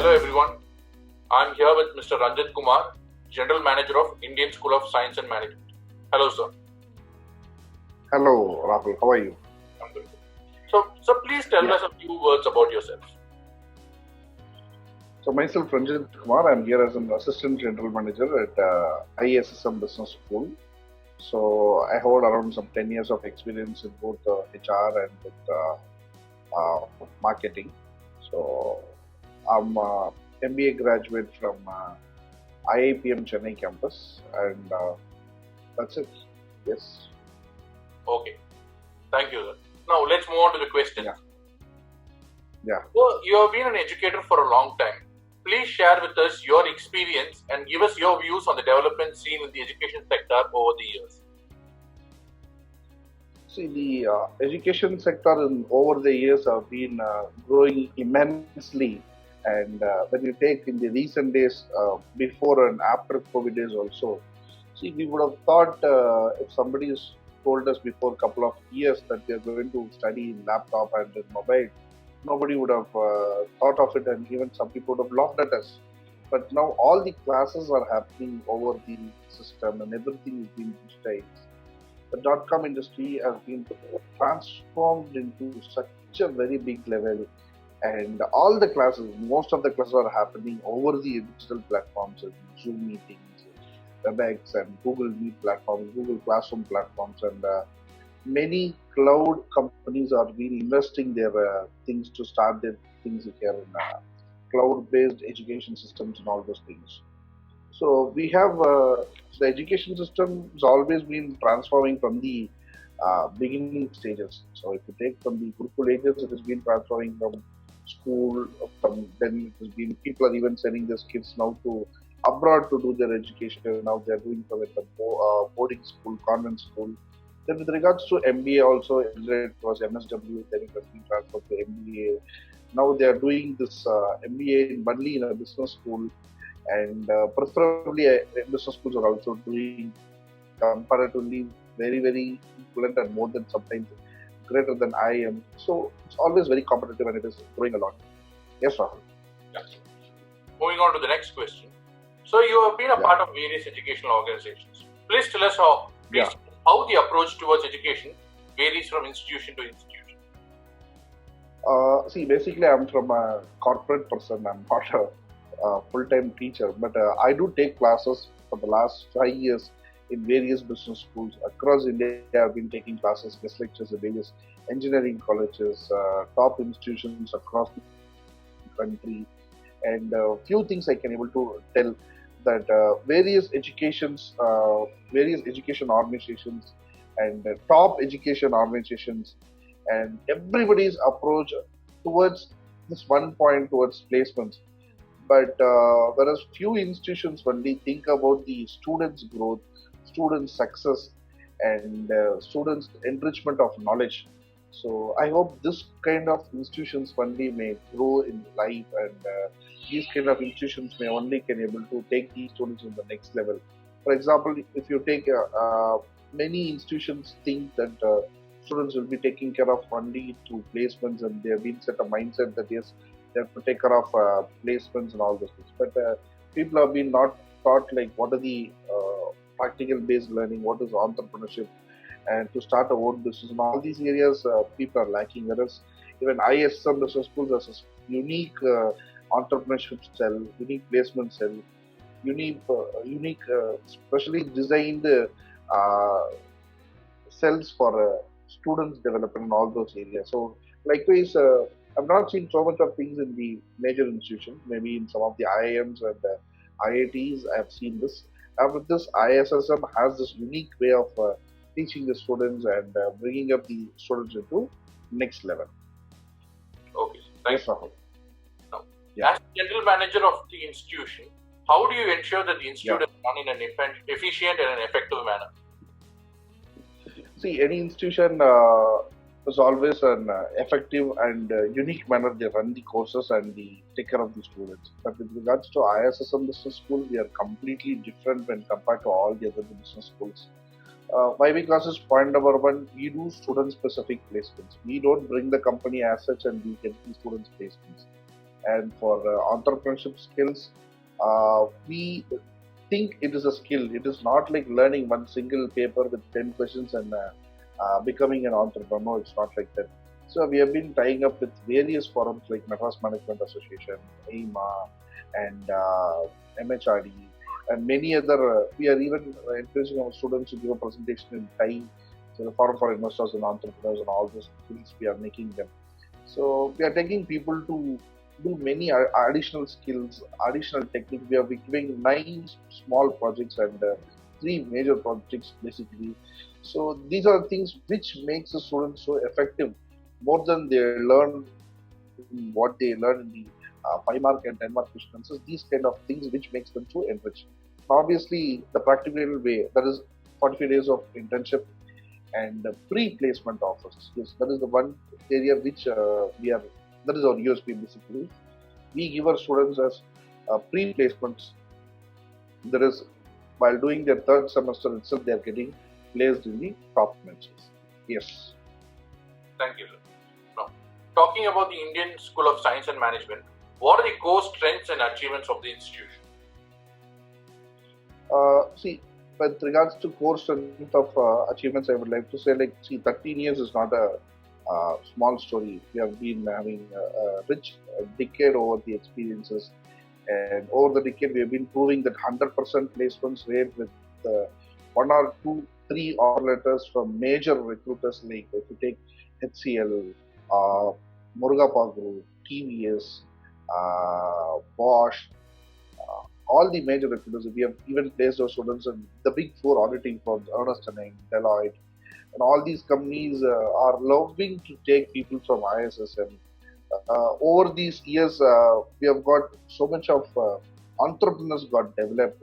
Hello everyone, I am here with Mr. Ranjith Kumar, General Manager of Indian School of Science and Management. Hello sir. Hello Rahul, how are you? I'm good. So please tell us a few words about yourself. So myself Ranjith Kumar, I'm here as an Assistant General Manager at ISSM Business School. So I hold around some 10 years of experience in both HR and with marketing. So I'm a MBA graduate from IIPM Chennai campus, and that's it. Yes. Okay. Thank you sir. Now let's move on to the question. Yeah. So you have been an educator for a long time. Please share with us your experience and give us your views on the development seen in the education sector over the years. See, the education sector over the years have been growing immensely, and when you take in the recent days, before and after COVID days also, see, we would have thought if somebody has told us before a couple of years that they are going to study in laptop and in mobile, nobody would have thought of it, and even some people would have laughed at us. But now all the classes are happening over the system, and everything is being digitized. The dot-com industry has been transformed into such a very big level, and all the classes, most of the classes are happening over the digital platforms, Zoom meetings, WebEx, and Google Meet platforms, Google Classroom platforms, and many cloud companies are been investing their things to start their things here in cloud-based education systems and all those things. So we have the education system has always been transforming from the beginning stages. So if you take from the Gurukul ages, it has been transforming from school. From then it has been people are even sending their kids now to abroad to do their education. Now they are doing from it boarding school, convent school. Then with regards to MBA also, it was MSW. Then it has been transferred to MBA. Now they are doing this MBA in Badli in a business school, and preferably business schools are also doing comparatively very equivalent and more than sometimes greater than I am. So it's always very competitive and it is growing a lot. Yes, Rahul. Yeah. Moving on to the next question. So you have been a part of various educational organizations. Please tell us how the approach towards education varies from institution to institution. See, basically I'm from a corporate person. I'm not a full-time teacher, but I do take classes for the last 5 years in various business schools across India. I've been taking classes, guest lectures in various engineering colleges, top institutions across the country, and a few things I can able to tell that various education organizations and top education organizations and everybody's approach towards this one point towards placements. But whereas few institutions only think about the students' growth, students' success, and students' enrichment of knowledge. So I hope this kind of institutions only may grow in life, and these kind of institutions may only can able to take these students to the next level. For example, if you take many institutions think that students will be taken care of only through placements, and they have been set a mindset that yes, they have to take care of placements and all those things. But people have been not taught like what are the practical based learning, what is entrepreneurship, and to start a own business. In all these areas, people are lacking. Whereas even ISSM business schools has a unique entrepreneurship cell, unique placement cell, unique, specially designed cells for students development in all those areas. So likewise, I've not seen so much of things in the major institutions. Maybe in some of the IIMs and IITs, I've seen this. With this, ISSM has this unique way of teaching the students and bringing up the students into next level. Okay, thanks. Yes, now, as general manager of the institution, how do you ensure that the institute is run in an efficient and an effective manner? See, any institution is always an effective and unique manner they run the courses and the take care of the students. But with regards to ISSM Business School, we are completely different when compared to all the other business schools. Why? Because it's point number one, we do student-specific placements. We don't bring the company as such and we get the students' placements. and for entrepreneurship skills. We think it is a skill. It is not like learning one single paper with 10 questions and becoming an entrepreneur. It's not like that. So we have been tying up with various forums like Madras Management Association, AIMA, and MHRD, and many other. We are even encouraging our students to give a presentation in Thai. So the Forum for Investors and Entrepreneurs and all those things we are making them. So we are taking people to do many additional skills, additional techniques. We are giving 9 small projects and 3 major projects basically. So these are things which makes the students so effective more than they learn what they learn in the 5 mark and 10 mark question answers. These kind of things which makes them so enriched. Obviously, the practical way, that is 45 days of internship and pre-placement offers. Yes, that is the one area which we are. That is our USP basically. We give our students as pre-placements. That is, while doing their 3rd semester itself, they are getting placed in the top benches. Yes. Thank you, sir. Now, talking about the Indian School of Science and Management, what are the core strengths and achievements of the institution? See, with regards to core strength of achievements, I would like to say, 13 years is not a small story. We have been having a rich decade over the experiences, and over the decade, we have been proving that 100% placements rate with 1 or 2, 3 offer letters from major recruiters like if you take HCL, Murugappa Group, TVS, Bosch, all the major recruiters. We have even placed our students in the big 4 auditing firms, Ernst & Young, Deloitte, and all these companies are loving to take people from ISSM. Over these years, we have got so much of entrepreneurs got developed.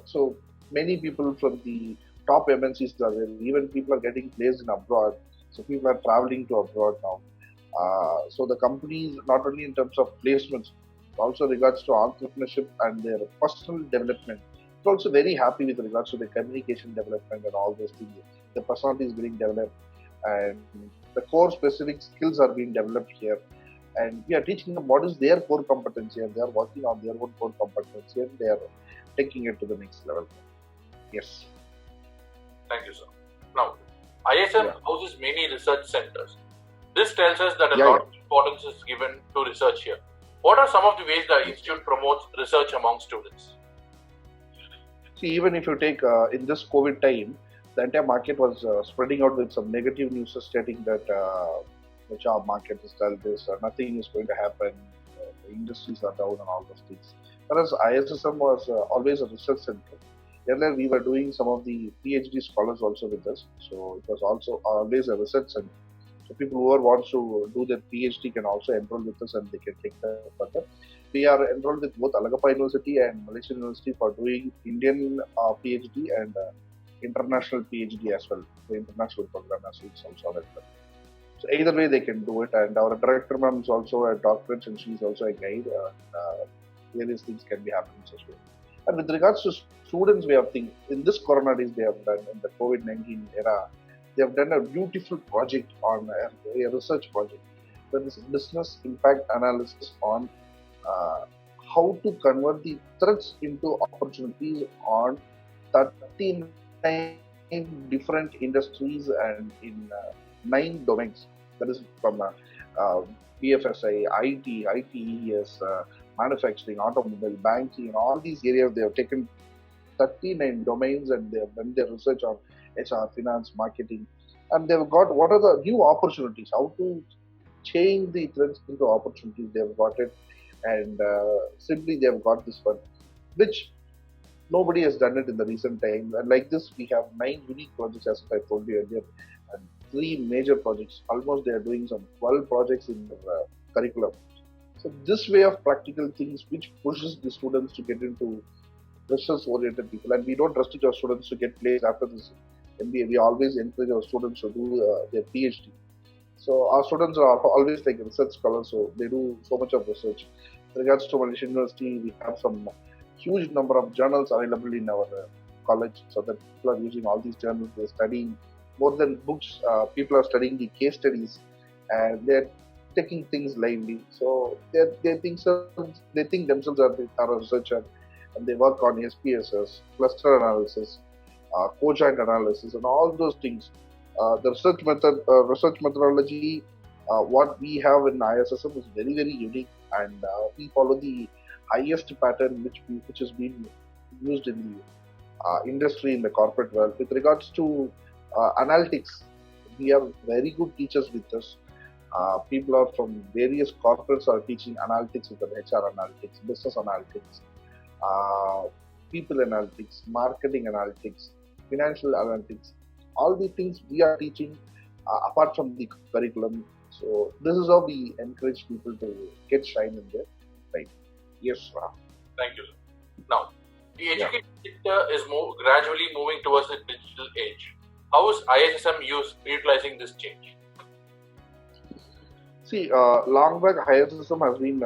So many people from the top MNCs are there. Even people are getting placed in abroad. So people are traveling to abroad now. So the companies, not only in terms of placements, also regards to entrepreneurship and their personal development. They're also very happy with regards to the communication development and all those things. The personality is being developed and the core specific skills are being developed here. And we are teaching them what is their core competency and they are working on their own core competency and they are taking it to the next level. Yes. Thank you, sir. Now, ISM houses many research centers. This tells us that a lot of importance is given to research here. What are some of the ways the institute promotes research among students? See, even if you take in this COVID time, the entire market was spreading out with some negative news stating that the job market is dull, this, nothing is going to happen, the industries are down and all those things. Whereas ISSM was always a research center. Earlier, we were doing some of the PhD scholars also with us, so it was also always a research center. So people who wants to do their PhD can also enroll with us and they can take that further. We are enrolled with both Alagappa University and Malaysian University for doing Indian PhD and international PhD as well. The international program as well is also available. So either way they can do it. And our director ma'am is also a doctorate and she is also a guide. Various things can be happening as well. And with regards to students, we have things in this corona days they have done in the COVID-19 era. They have done a beautiful project on a research project. That is business impact analysis on how to convert the threats into opportunities on 39 different industries and in 9 domains. That is from BFSI, IT, ITES, manufacturing, automobile, banking, and all these areas. They have taken 39 domains and they have done their research on HR, finance, marketing, and they've got what are the new opportunities, how to change the threats into opportunities. They've got it, and simply they have got this one, which nobody has done it in the recent times. And like this, we have 9 unique projects, as I told you earlier, and 3 major projects. Almost they are doing some 12 projects in their curriculum. So this way of practical things, which pushes the students to get into research-oriented people, and we don't restrict our students to get placed after this MBA. We always encourage our students to do their PhD. So our students are always like research scholars, so they do so much of research. In regards to Malaysian University, we have some huge number of journals available in our college, so that people are using all these journals. They're studying more than books. People are studying the case studies, and they're taking things lively. So they think themselves are a researcher, and they work on SPSS, cluster analysis, cojoint analysis, and all those things. The research methodology, what we have in ISSM is very very unique, and we follow the highest pattern which has been used in the industry in the corporate world. With regards to analytics, we have very good teachers with us. People are from various corporates are teaching analytics with HR analytics, business analytics, uh, people analytics, marketing analytics, financial analytics. All these things we are teaching apart from the curriculum. So this is how we encourage people to get shine in there. Right. Yes, Ram. Thank you, sir. Now, the education sector is gradually moving towards the digital age. How is ISSM utilizing this change? See, long back, ISSM has been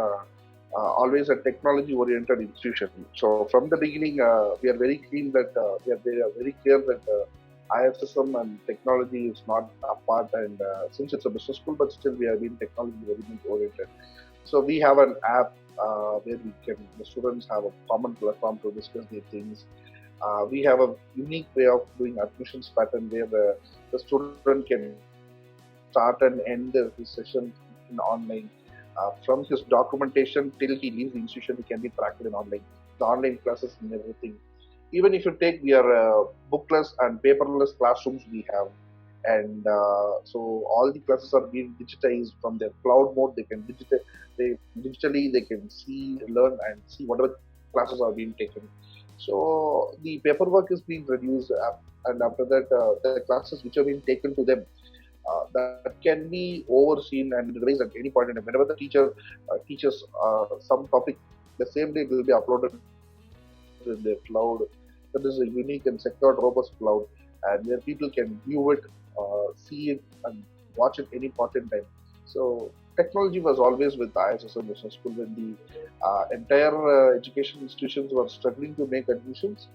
always a technology-oriented institution. So from the beginning, we are very clear that ISSM and technology is not apart. And since it's a business school, but still we have been technology-oriented. So we have an app where the students have a common platform to discuss their things. We have a unique way of doing admissions pattern where the student can start and end his session in online. From his documentation till he leaves the institution, he can be tracked in online. The online classes and everything. Even if you take, we are bookless and paperless classrooms we have. And so all the classes are being digitized from their cloud mode. They can digitally they can see, learn, and see whatever classes are being taken. So the paperwork is being reduced, and after that, the classes which are being taken to them, that can be overseen and revised at any point in time. Whenever the teacher teaches some topic, the same day it will be uploaded in the cloud. That is a unique and secured, robust cloud, and where people can view it, see it, and watch it any point in time. So technology was always with ISSM Business School when the entire education institutions were struggling to make admissions.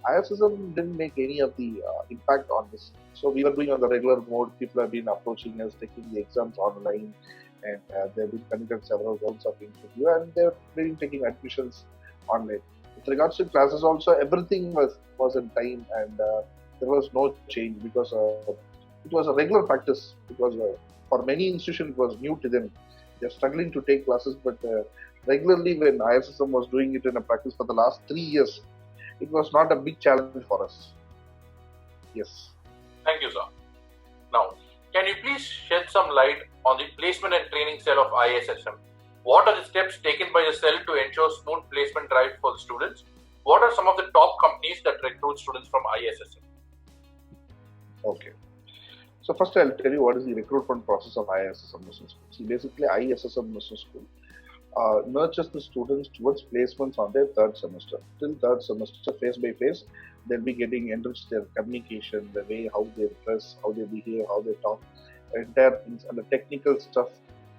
ISSM didn't make any of the impact on this. So we were doing on the regular mode. People have been approaching us, taking the exams online, and they've been conducted several rounds of interview, and they've been taking admissions online. With regards to classes, also everything was in time, and there was no change because it was a regular practice. It was for many institutions it was new to them. They're struggling to take classes, but regularly when ISSM was doing it in a practice for the last 3 years, it was not a big challenge for us. Yes. Thank you, sir. Now, can you please shed some light on the placement and training cell of ISSM? What are the steps taken by the cell to ensure smooth placement drive for the students? What are some of the top companies that recruit students from ISSM? Okay. So first I'll tell you what is the recruitment process of ISSM Business School. See, basically ISSM Business School nurtures the students towards placements on their third semester. Till third semester, phase by phase, they'll be getting enriched their communication, the way how they dress, how they behave, how they talk, entire things, and the technical stuff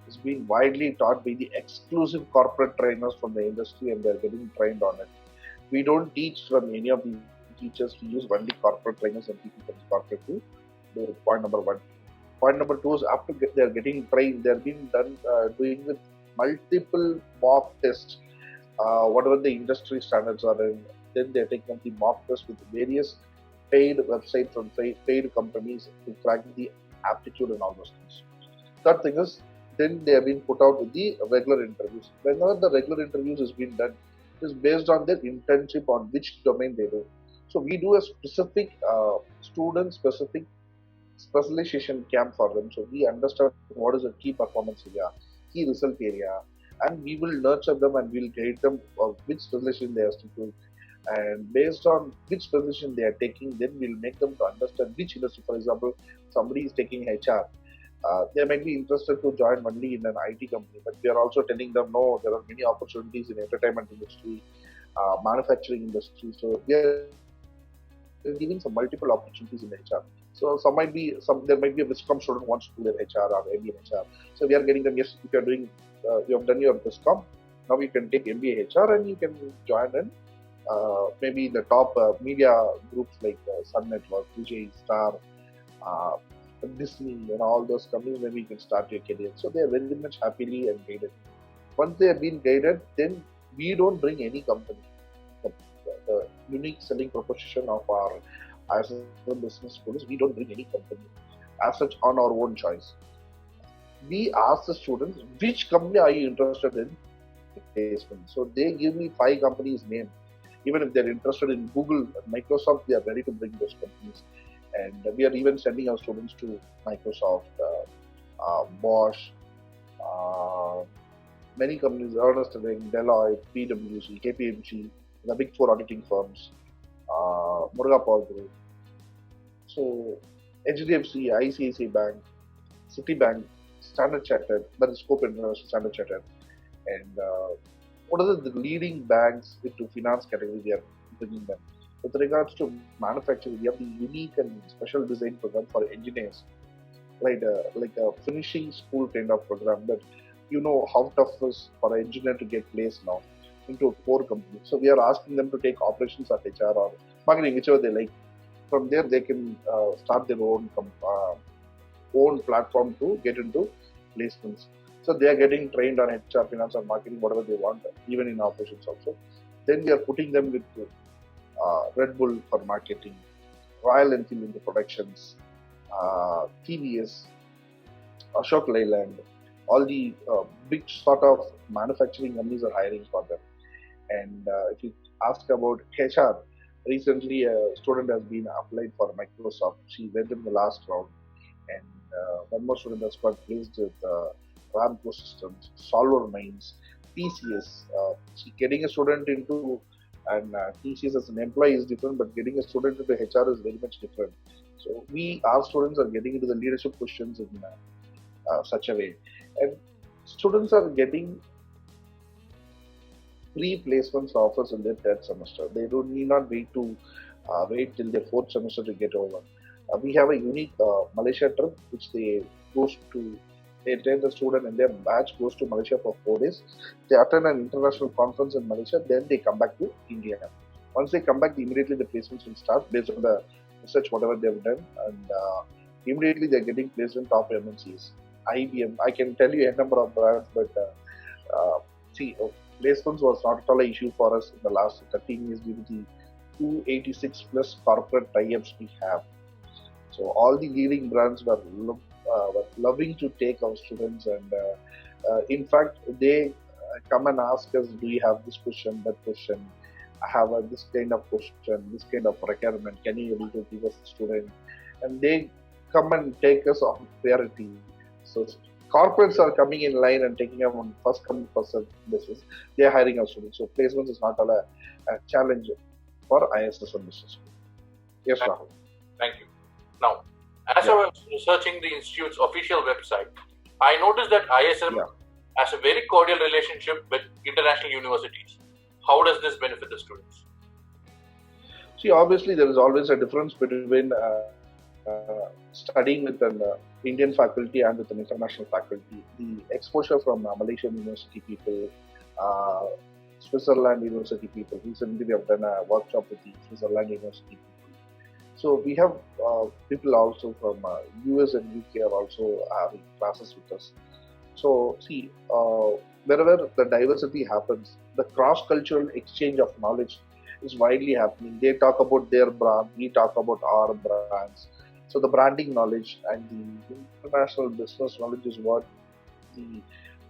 is being widely taught by the exclusive corporate trainers from the industry, and they're getting trained on it. We don't teach from any of the teachers. We use only corporate trainers and people from the corporate too. Point number one. Point number two is after they're getting trained, they're being done doing with multiple mock tests, whatever the industry standards are in. Then they're taking up the mock tests with various paid websites from paid companies to track the aptitude and all those things. Third thing is, then they have been put out with the regular interviews. Whenever the regular interviews is being done, it is based on their internship on which domain they do. So we do a specific student-specific specialization camp for them. So we understand what is a key performance area, key result area, and we will nurture them and we'll guide them of which specialization they have to do. And based on which specialization they are taking, then we'll make them to understand which industry. For example, somebody is taking HR. They might be interested to join only in an IT company, but we are also telling them, no, there are many opportunities in entertainment industry, manufacturing industry. So we are giving some multiple opportunities in HR. So there might be a Viscom student who wants to do their HR or MBA in HR. So we are getting them, yes, if you are doing, you have done your Viscom, now you can take MBA HR and you can join in maybe the top media groups like Sun Network, Vijay, Star, Disney and all those companies where we can start your career. So they are very much happily and guided. Once they have been guided, then we don't bring any company. The unique selling proposition of our ISSM business school is we don't bring any company as such on our own choice. We ask the students which company are you interested in placement. So they give me 5 companies name. Even if they're interested in Google, Microsoft, they are ready to bring those companies. And we are even sending our students to Microsoft, Bosch, uh, many companies, Ernst & Young, Deloitte, PwC, KPMG, the big 4 auditing firms, Murga Paul Group. So HDFC, ICICI Bank, Citibank, Standard Chartered, that is Scope International Standard Chartered, and what are the leading banks into finance category we are bringing them. With regards to manufacturing, we have the unique and special design program for engineers, right? Like a finishing school kind of program that how tough it is for an engineer to get placed now into a core company. So we are asking them to take operations or HR or marketing, whichever they like. From there, they can start their own platform to get into placements. So they are getting trained on HR, finance, or marketing, whatever they want, even in operations also. Then we are putting them with Red Bull for marketing, Royal Enfield in the productions, TVS, Ashok Leyland, all the big sort of manufacturing companies are hiring for them. And if you ask about HR, recently a student has been applied for Microsoft. She went in the last round, and one more student has got placed with Ramco Systems, Solver Mines, TCS. Getting a student into and TCS as an employee is different, but getting a student into HR is very much different. So our students are getting into the leadership positions in such a way, and students are getting pre-placements offers in their 3rd semester. They need not wait wait till their 4th semester to get over. We have a unique Malaysia trip which they train the student and their batch goes to Malaysia for 4 days. They attend an international conference in Malaysia, then they come back to India. Once they come back, immediately the placements will start based on the research, whatever they've done, and immediately they're getting placed in top MNCs. IBM, I can tell you a number of brands, but placements was not at all an issue for us in the last 13 years due to the 286 plus corporate tie-ups we have. So all the leading brands were loving to take our students, and in fact, they come and ask us, do you have this question, that question? I have this kind of question, this kind of requirement. Can you able to give us a student? And they come and take us on priority. So corporates are coming in line and taking them on first come first served basis. They are hiring our students. So placements is not a challenge for ISSM business. Yes, Rahul. Thank you. Now, as I was researching the institute's official website, I noticed that ISSM has a very cordial relationship with international universities. How does this benefit the students? See, obviously, there is always a difference between studying with an Indian faculty and with an international faculty. The exposure from Malaysian university people, Switzerland university people. Recently, we have done a workshop with the Switzerland university people. So we have people also from US and UK are also having classes with us. So see, wherever the diversity happens, the cross-cultural exchange of knowledge is widely happening. They talk about their brand, we talk about our brands. So the branding knowledge and the international business knowledge is what the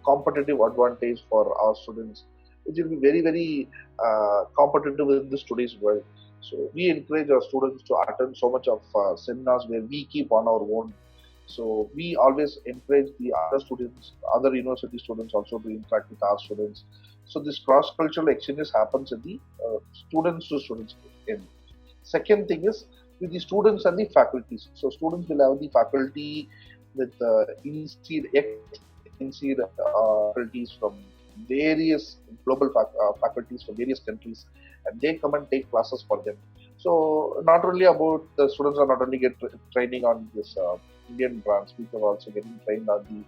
competitive advantage for our students. It will be very, very competitive in this today's world. So we encourage our students to attend so much of seminars where we keep on our own. So we always encourage the other students, other university students also to interact with our students. So this cross-cultural exchanges happens in the students to students end. Second thing is with the students and the faculties. So students will have the faculty with in-seed, ex-in-seed faculties from various global faculties from various countries, and they come and take classes for them. So not only about the students are not only get training on this Indian brands, people are also getting trained on the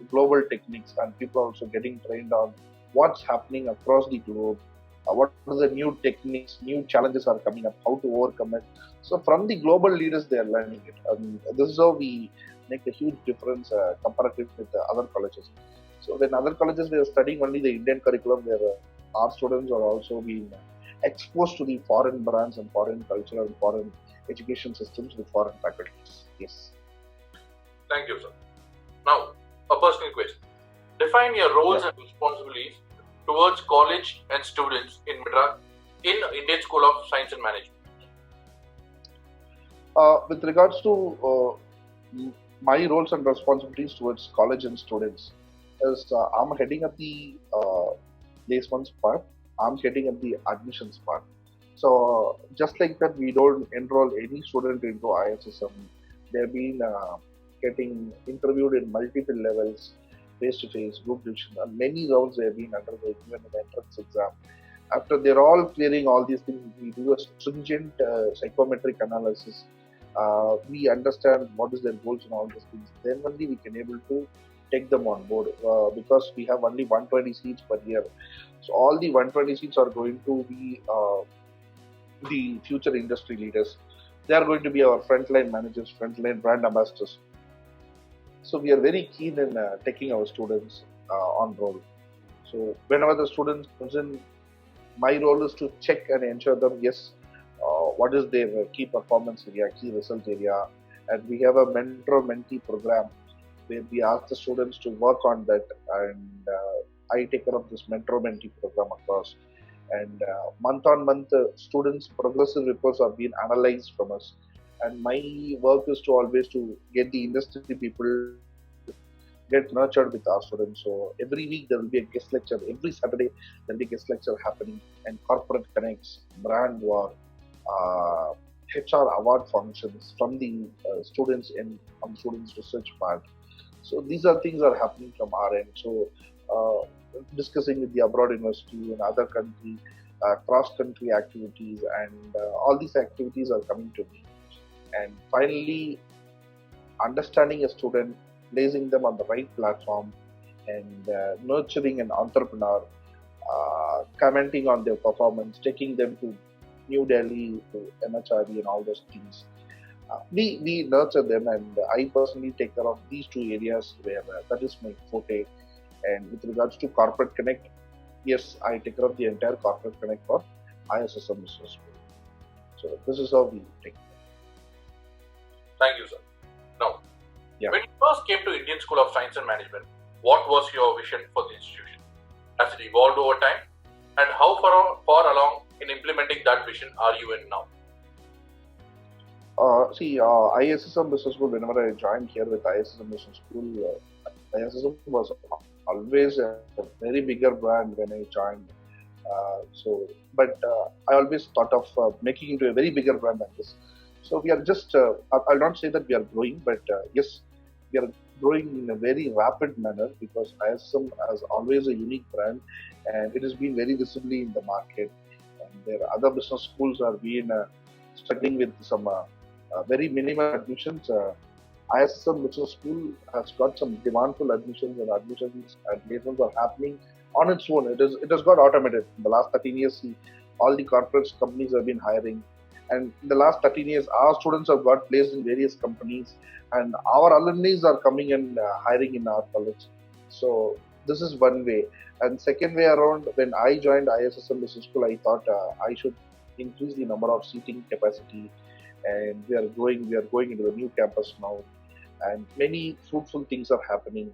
global techniques, and people are also getting trained on what's happening across the globe. what are the new techniques, new challenges are coming up, how to overcome it. So from the global leaders, they are learning it. This is how we make a huge difference comparative with the other colleges. So when other colleges they are studying only the Indian curriculum, where our students are also being exposed to the foreign brands and foreign culture and foreign education systems with foreign faculties. Yes. Thank you, sir. Now, a personal question. Define your roles Yeah. and responsibilities towards college and students in Madras in Indian School of Science and Management. With regards to my roles and responsibilities towards college and students, is I'm heading up the placements part. I'm heading up the admissions part. So just like that, we don't enroll any student into ISSM. They've been getting interviewed in multiple levels, face-to-face, group discussion, and many rounds they have been undergoing, even in the entrance exam. After they're all clearing all these things, we do a stringent psychometric analysis. We understand what is their goals and all these things. Then only we can able to take them on board because we have only 120 seats per year. So all the 120 seats are going to be the future industry leaders. They are going to be our frontline managers, frontline brand ambassadors. So we are very keen in taking our students on roll. So whenever the student comes in, my role is to check and ensure them, yes, what is their key performance area, key result area, and we have a mentor-mentee program where we ask the students to work on that, and I take care of this mentor-mentee program across. And month on month, students' progressive reports are being analyzed from us. And my work is to always to get the industry people get nurtured with our students. So every week there will be a guest lecture. Every Saturday there will be a guest lecture happening, and corporate connects, brand war, uh, HR award functions from the students in on students research part. So these are things that are happening from our end. So discussing with the abroad university and other country, cross country activities, and all these activities are coming to me. And finally, understanding a student, placing them on the right platform, and nurturing an entrepreneur, commenting on their performance, taking them to New Delhi, to MHRD, and all those things. We nurture them, and I personally take care of these two areas where that is my forte. And with regards to corporate connect, yes, I take care of the entire corporate connect for ISSM Business School. So this is how we take. Thank you, sir. Now, Yeah. when you first came to Indian School of Science and Management, what was your vision for the institution? Has it evolved over time? And how far along in implementing that vision are you in now? ISSM Business School, whenever I joined here with ISSM Business School, ISSM was always a very bigger brand when I joined. But I always thought of making it into a very bigger brand than this. So we are just, I'll not say that we are growing, but yes, we are growing in a very rapid manner because ISSM has always a unique brand, and it has been very visibly in the market. And there are other business schools are being struggling with some very minimal admissions. ISSM Business School has got some demandful admissions, and admissions and placements are happening on its own. It has got automated. In the last 13 years, all the corporate companies have been hiring, and in the last 13 years, our students have got placed in various companies, and our alumni are coming and hiring in our college. So this is one way. And second way around, when I joined ISSM Business School, I thought I should increase the number of seating capacity, and we are going into the new campus now, and many fruitful things are happening.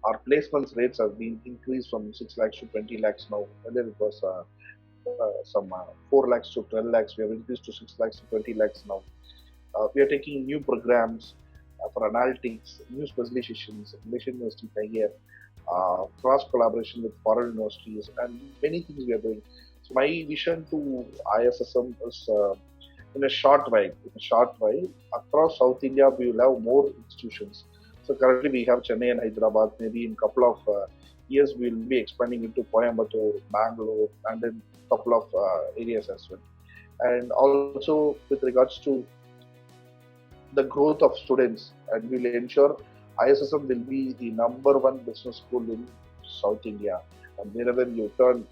Our placements rates have been increased from 6 lakhs to 20 lakhs now. Earlier it was some 4 lakhs to 12 lakhs. We have increased to 6 lakhs to 20 lakhs now. We are taking new programs for analytics, new specializations, Malaysian University career, cross collaboration with foreign universities, and many things we are doing. So my vision to ISSM is in a short while, across South India, we will have more institutions. So currently we have Chennai and Hyderabad. Maybe in a couple of years, we will be expanding into Coimbatore, Bangalore, and then a couple of areas as well. And also with regards to the growth of students, and we will ensure ISSM will be the number one business school in South India. And wherever you turn,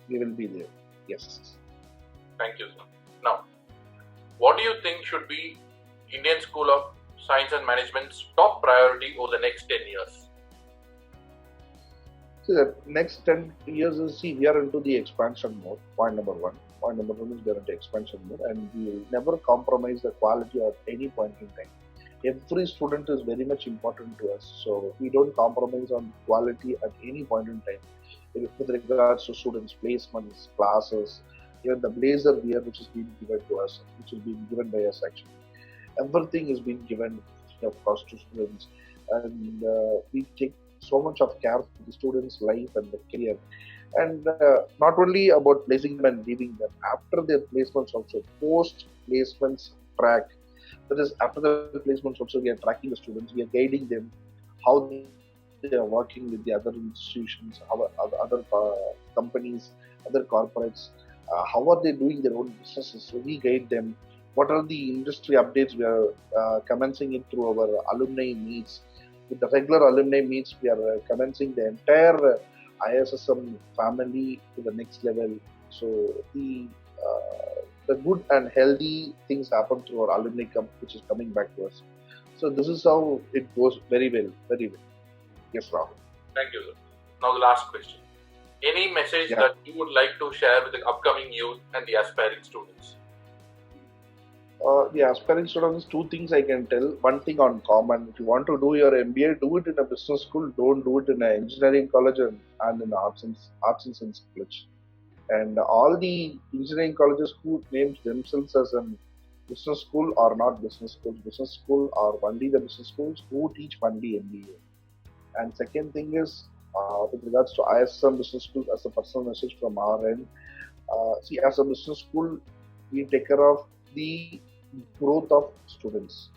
we will be there. Yes. Thank you, sir. Now, what do you think should be Indian School of Science and Management's top priority over the next 10 years? So the next 10 years is, we are into the expansion mode, point number one. Point number one is we are into expansion mode, and we will never compromise the quality at any point in time. Every student is very much important to us, so we don't compromise on quality at any point in time. With regards to students' placements, classes, even the blazer wear which is being given to us, which is being given by us actually. Everything is being given, of course, to students, and we take so much of care for the students' life and the career. And not only about placing them and leaving them, after their placements also, post placements track. That is, after the placements also, we are tracking the students, we are guiding them, how they are working with the other institutions, other companies, other corporates, how are they doing their own businesses. So we guide them. What are the industry updates? We are commencing it through our alumni meets. With the regular alumni meets, we are commencing the entire ISSM family to the next level. So the good and healthy things happen through our alumni camp, which is coming back to us. So this is how it goes very well, very well. Yes, Rahul. Thank you, sir. Now the last question. Any message that you would like to share with the upcoming youth and the aspiring students? The aspiring students, two things I can tell. One thing on common: if you want to do your MBA, do it in a business school. Don't do it in an engineering college and in arts and science college. And all the engineering colleges who name themselves as a business school are not business schools. Business school are only the business schools who teach only MBA. And second thing is, with regards to ISSM business school, as a personal message from our end, see, as a business school, we take care of the growth of students.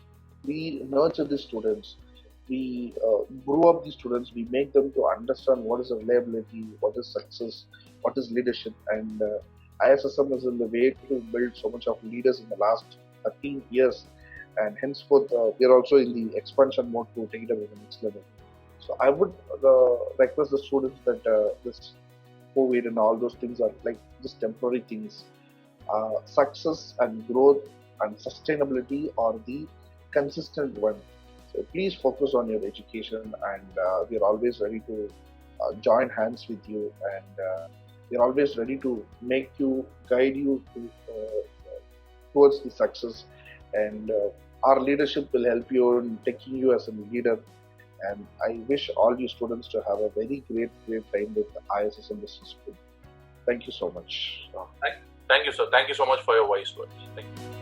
We nurture the students. We grow up the students. We make them to understand what is reliability, what is success, what is leadership. And ISSM is in the way to build so much of leaders in the last 13 years. And henceforth, we are also in the expansion mode to take it up to the next level. So I would request the students that this COVID and all those things are like just temporary things. Success and growth and sustainability are the consistent one. So please focus on your education, and we are always ready to join hands with you, and we are always ready to make you, guide you towards the success. And our leadership will help you in taking you as a leader. And I wish all you students to have a very great time with ISSM Business School. Thank you so much. Thank you, sir. Thank you so much for your wise words. Thank you.